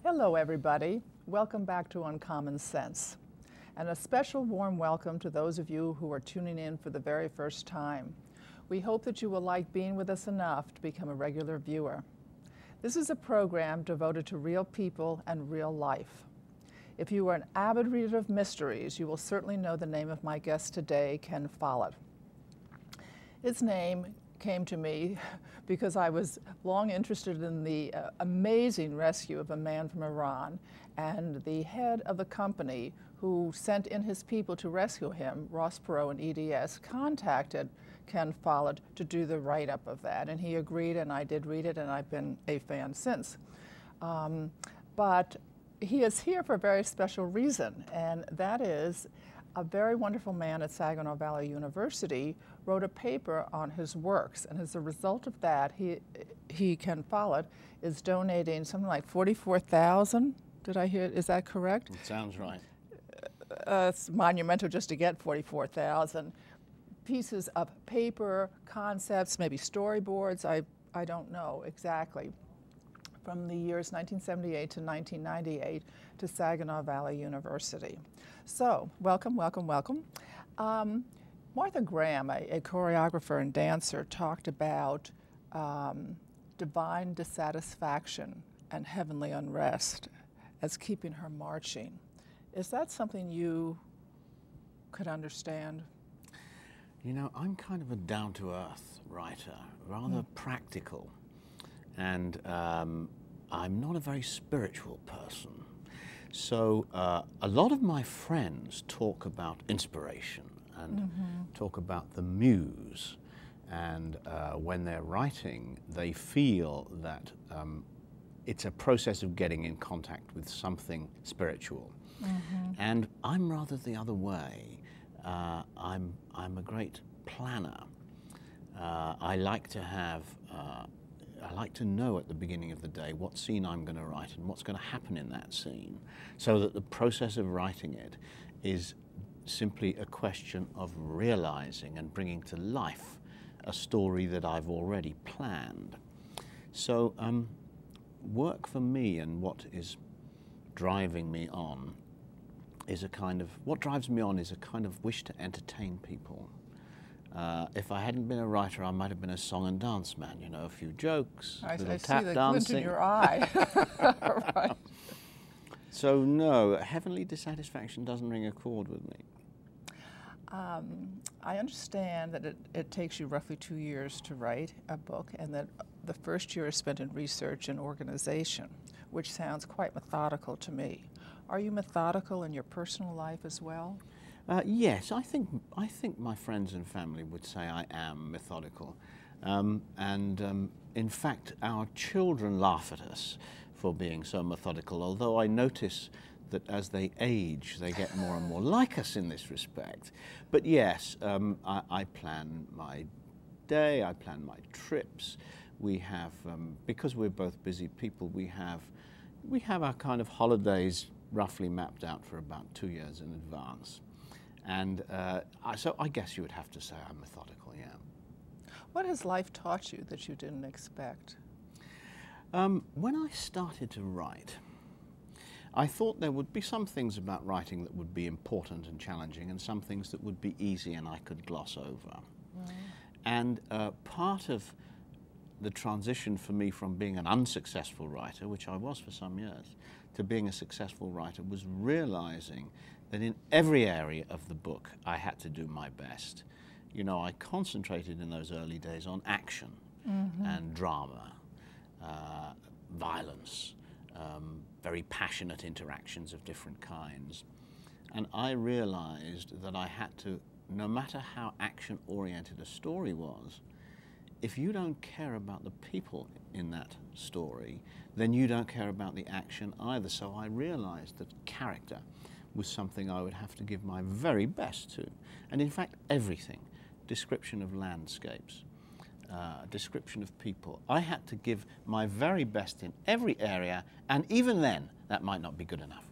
Hello, everybody. Welcome back to Uncommon Sense. And a special warm welcome to those of you who are tuning in for the very first time. We hope that you will like being with us enough to become a regular viewer. This is a program devoted to real people and real life. If you are an avid reader of mysteries, you will certainly know the name of my guest today, Ken Follett. His name came to me because I was long interested in the amazing rescue of a man from Iran, and the head of the company who sent in his people to rescue him, Ross Perot and EDS, contacted Ken Follett to do the write-up of that, and he agreed, and I did read it, and I've been a fan since. But he is here for a very special reason, and that is a very wonderful man at Saginaw Valley University wrote a paper on his works, and as a result of that, Ken Follett, is donating something like 44,000. Did I hear? Is that correct? It sounds right. It's monumental just to get 44,000 pieces of paper, concepts, maybe storyboards. I don't know exactly. From the years 1978 to 1998 to Saginaw Valley University. So, welcome, welcome, welcome. Martha Graham, a choreographer and dancer, talked about divine dissatisfaction and heavenly unrest as keeping her marching. Is that something you could understand? You know, I'm kind of a down-to-earth writer, rather practical. And I'm not a very spiritual person. So a lot of my friends talk about inspiration and talk about the muse. And when they're writing, they feel that it's a process of getting in contact with something spiritual. And I'm rather the other way. I'm a great planner. I like to know at the beginning of the day what scene I'm going to write and what's going to happen in that scene, so that the process of writing it is simply a question of realizing and bringing to life a story that I've already planned. So work for me, and what is driving me on is what drives me on is a kind of wish to entertain people. If I hadn't been a writer, I might have been a song and dance man, you know, a few jokes, a little tap dancing. I see the glint in your eye. Right. So no, heavenly dissatisfaction doesn't ring a chord with me. I understand that it takes you roughly 2 years to write a book, and that the first year is spent in research and organization, which sounds quite methodical to me. Are you methodical in your personal life as well? Yes, I think my friends and family would say I am methodical. In fact, our children laugh at us for being so methodical, although I notice that as they age, they get more and more like us in this respect. But yes, I plan my day, I plan my trips. We have, because we're both busy people, we have our kind of holidays roughly mapped out for about 2 years in advance. And so I guess you would have to say I'm methodical, yeah. What has life taught you that you didn't expect? When I started to write, I thought there would be some things about writing that would be important and challenging, and some things that would be easy and I could gloss over. And part of the transition for me from being an unsuccessful writer, which I was for some years, to being a successful writer was realizing that in every area of the book I had to do my best. You know, I concentrated in those early days on action and drama, violence, very passionate interactions of different kinds. And I realized that I had to, no matter how action-oriented a story was, if you don't care about the people in that story, then you don't care about the action either. So I realized that character was something I would have to give my very best to. And in fact, everything, description of landscapes, description of people, I had to give my very best in every area, and even then, that might not be good enough.